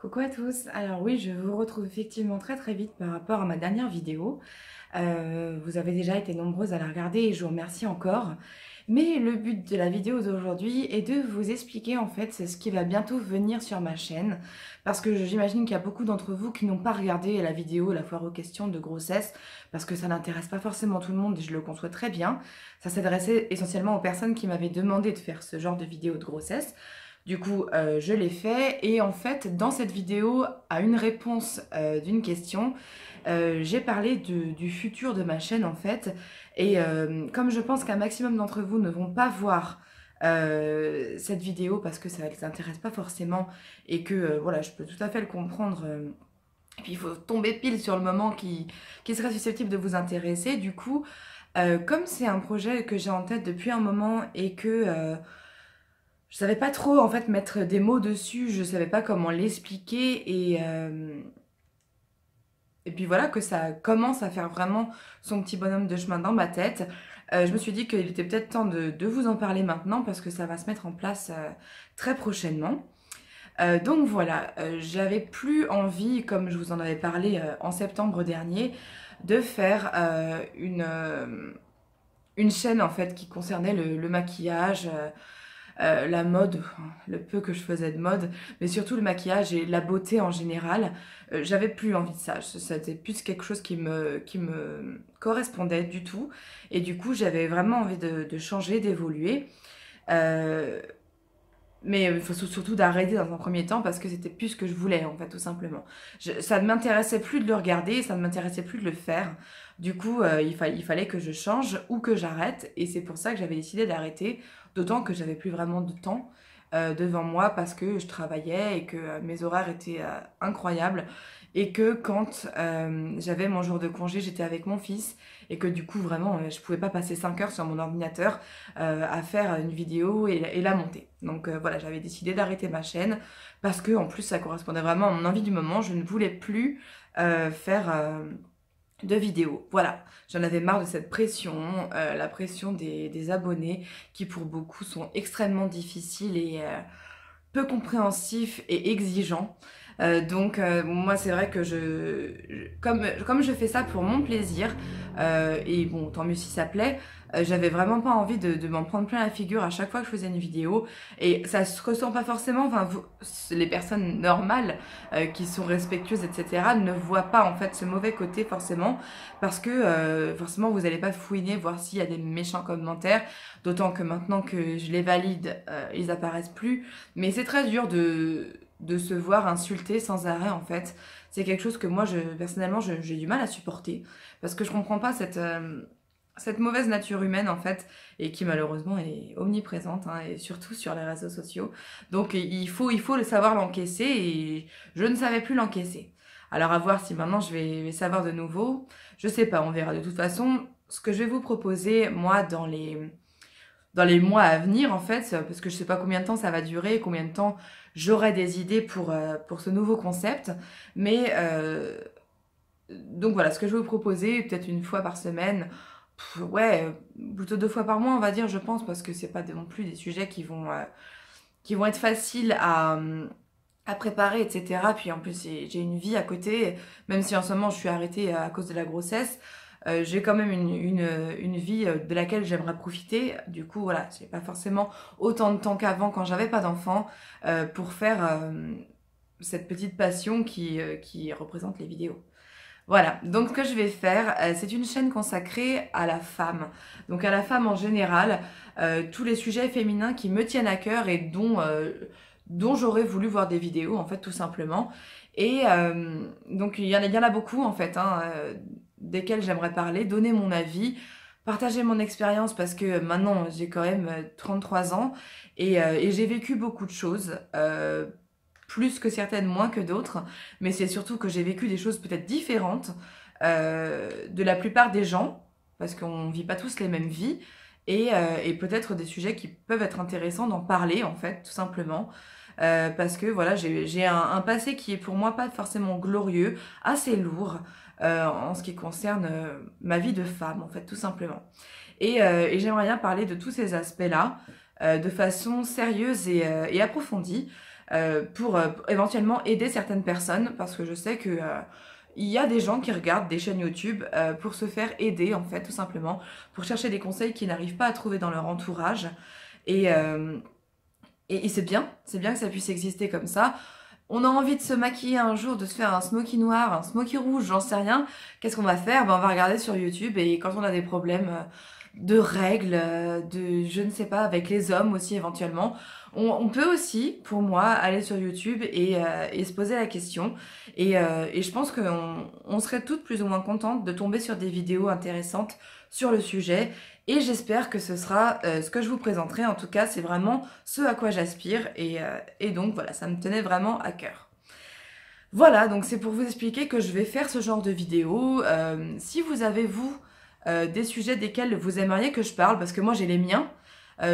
Coucou à tous, alors oui, je vous retrouve effectivement très vite par rapport à ma dernière vidéo. Vous avez déjà été nombreuses à la regarder et je vous remercie encore. Mais le but de la vidéo d'aujourd'hui est de vous expliquer en fait ce qui va bientôt venir sur ma chaîne. Parce que j'imagine qu'il y a beaucoup d'entre vous qui n'ont pas regardé la vidéo La foire aux questions de grossesse, parce que ça n'intéresse pas forcément tout le monde et je le conçois très bien. Ça s'adressait essentiellement aux personnes qui m'avaient demandé de faire ce genre de vidéo de grossesse. Du coup, je l'ai fait et en fait, dans cette vidéo, à une réponse d'une question, j'ai parlé du futur de ma chaîne en fait. Et comme je pense qu'un maximum d'entre vous ne vont pas voir cette vidéo parce que ça ne les intéresse pas forcément et que voilà, je peux tout à fait le comprendre. Et puis il faut tomber pile sur le moment qui serait susceptible de vous intéresser. Du coup, comme c'est un projet que j'ai en tête depuis un moment et que je savais pas trop en fait mettre des mots dessus, je savais pas comment l'expliquer et puis voilà que ça commence à faire vraiment son petit bonhomme de chemin dans ma tête. Je me suis dit qu'il était peut-être temps de vous en parler maintenant parce que ça va se mettre en place très prochainement. Donc voilà, j'avais plus envie, comme je vous en avais parlé en septembre dernier, de faire une chaîne en fait qui concernait le maquillage. La mode, le peu que je faisais de mode, mais surtout le maquillage et la beauté en général. J'avais plus envie de ça. C'était plus quelque chose qui me correspondait du tout. Et du coup, j'avais vraiment envie de changer, d'évoluer. Euh, mais il faut surtout d'arrêter dans un premier temps parce que c'était plus ce que je voulais en fait tout simplement. Ça ne m'intéressait plus de le regarder, ça ne m'intéressait plus de le faire. Du coup, il fallait que je change ou que j'arrête et c'est pour ça que j'avais décidé d'arrêter. D'autant que j'avais plus vraiment de temps devant moi parce que je travaillais et que mes horaires étaient incroyables et que quand j'avais mon jour de congé, j'étais avec mon fils et que du coup vraiment je pouvais pas passer 5 heures sur mon ordinateur à faire une vidéo et la monter. Donc voilà, j'avais décidé d'arrêter ma chaîne parce que en plus ça correspondait vraiment à mon envie du moment. Je ne voulais plus faire de vidéos. Voilà, j'en avais marre de cette pression, la pression des abonnés qui pour beaucoup sont extrêmement difficiles et peu compréhensifs et exigeants. Moi c'est vrai que comme je fais ça pour mon plaisir, et bon tant mieux si ça plaît, j'avais vraiment pas envie de m'en prendre plein la figure à chaque fois que je faisais une vidéo et ça se ressent pas forcément, enfin les personnes normales qui sont respectueuses etc ne voient pas en fait ce mauvais côté forcément parce que forcément vous allez pas fouiner voir s'il y a des méchants commentaires, d'autant que maintenant que je les valide ils apparaissent plus, mais c'est très dur de se voir insulter sans arrêt en fait. C'est quelque chose que moi, personnellement, j'ai du mal à supporter parce que je comprends pas cette mauvaise nature humaine en fait et qui malheureusement est omniprésente hein, et surtout sur les réseaux sociaux. Donc il faut le savoir l'encaisser et je ne savais plus l'encaisser. Alors à voir si maintenant je vais savoir de nouveau. Je sais pas, on verra de toute façon. Ce que je vais vous proposer moi dans les mois à venir en fait, parce que je sais pas combien de temps ça va durer, combien de temps j'aurai des idées pour ce nouveau concept. Mais donc voilà, ce que je vais vous proposer, peut-être une fois par semaine, ouais, plutôt 2 fois par mois on va dire, je pense, parce que c'est pas non plus des sujets qui vont être faciles à préparer, etc. Puis en plus, j'ai une vie à côté, même si en ce moment je suis arrêtée à cause de la grossesse. J'ai quand même une vie de laquelle j'aimerais profiter. Du coup, voilà, j'ai pas forcément autant de temps qu'avant quand j'avais pas d'enfant pour faire cette petite passion qui représente les vidéos. Voilà, donc ce que je vais faire, c'est une chaîne consacrée à la femme. Donc à la femme en général, tous les sujets féminins qui me tiennent à cœur et dont j'aurais voulu voir des vidéos, en fait, tout simplement. Et donc il y en a beaucoup, en fait, hein, desquels j'aimerais parler, donner mon avis, partager mon expérience parce que maintenant j'ai quand même 33 ans et j'ai vécu beaucoup de choses. Plus que certaines, moins que d'autres, mais c'est surtout que j'ai vécu des choses peut-être différentes de la plupart des gens, parce qu'on vit pas tous les mêmes vies, et peut-être des sujets qui peuvent être intéressants d'en parler en fait, tout simplement. Parce que voilà, j'ai un passé qui est pour moi pas forcément glorieux, assez lourd en ce qui concerne ma vie de femme en fait, tout simplement. Et j'aimerais bien parler de tous ces aspects-là de façon sérieuse et approfondie. pour éventuellement aider certaines personnes, parce que je sais que il y a des gens qui regardent des chaînes YouTube pour se faire aider, en fait, tout simplement, pour chercher des conseils qu'ils n'arrivent pas à trouver dans leur entourage. Et, euh, et c'est bien que ça puisse exister comme ça. On a envie de se maquiller un jour, de se faire un smoky noir, un smoky rouge, j'en sais rien. Qu'est-ce qu'on va faire? Ben, on va regarder sur YouTube, et quand on a des problèmes de règles, de je ne sais pas, avec les hommes aussi éventuellement, on peut aussi, pour moi, aller sur YouTube et se poser la question. Et je pense qu'on serait toutes plus ou moins contentes de tomber sur des vidéos intéressantes sur le sujet. Et j'espère que ce sera ce que je vous présenterai. En tout cas, c'est vraiment ce à quoi j'aspire. Et donc voilà, ça me tenait vraiment à cœur. Voilà, donc c'est pour vous expliquer que je vais faire ce genre de vidéo. Si vous avez, vous, des sujets desquels vous aimeriez que je parle, parce que moi j'ai les miens,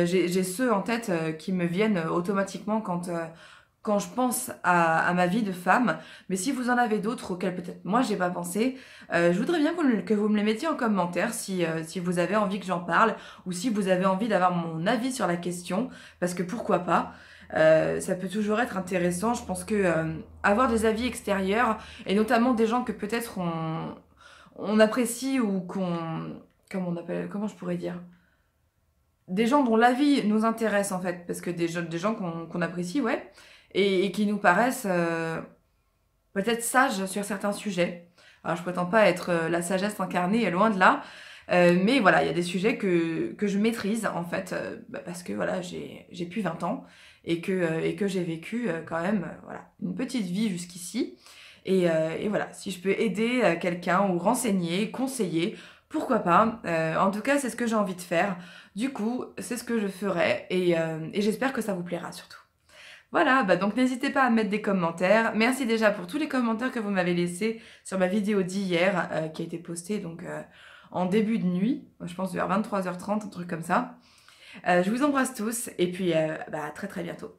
j'ai ceux en tête qui me viennent automatiquement quand je pense à ma vie de femme. Mais si vous en avez d'autres auxquels peut-être moi j'ai pas pensé, je voudrais bien que vous me les mettiez en commentaire si vous avez envie que j'en parle, ou si vous avez envie d'avoir mon avis sur la question, parce que pourquoi pas. Ça peut toujours être intéressant. Je pense que avoir des avis extérieurs, et notamment des gens que peut-être on apprécie, ou comment je pourrais dire, des gens dont l'avis nous intéresse en fait, parce que des gens qu'on apprécie, ouais, et qui nous paraissent peut-être sages sur certains sujets. Alors je prétends pas être la sagesse incarnée, loin de là, mais voilà, il y a des sujets que je maîtrise en fait, parce que voilà, j'ai plus 20 ans, et que j'ai vécu quand même voilà, une petite vie jusqu'ici. Et voilà, si je peux aider quelqu'un, ou renseigner, conseiller, pourquoi pas. En tout cas, c'est ce que j'ai envie de faire. Du coup, c'est ce que je ferai, et j'espère que ça vous plaira surtout. Voilà, bah donc n'hésitez pas à mettre des commentaires. Merci déjà pour tous les commentaires que vous m'avez laissés sur ma vidéo d'hier, qui a été postée donc en début de nuit, je pense vers 23h30, un truc comme ça. Je vous embrasse tous, et puis bah, à très très bientôt.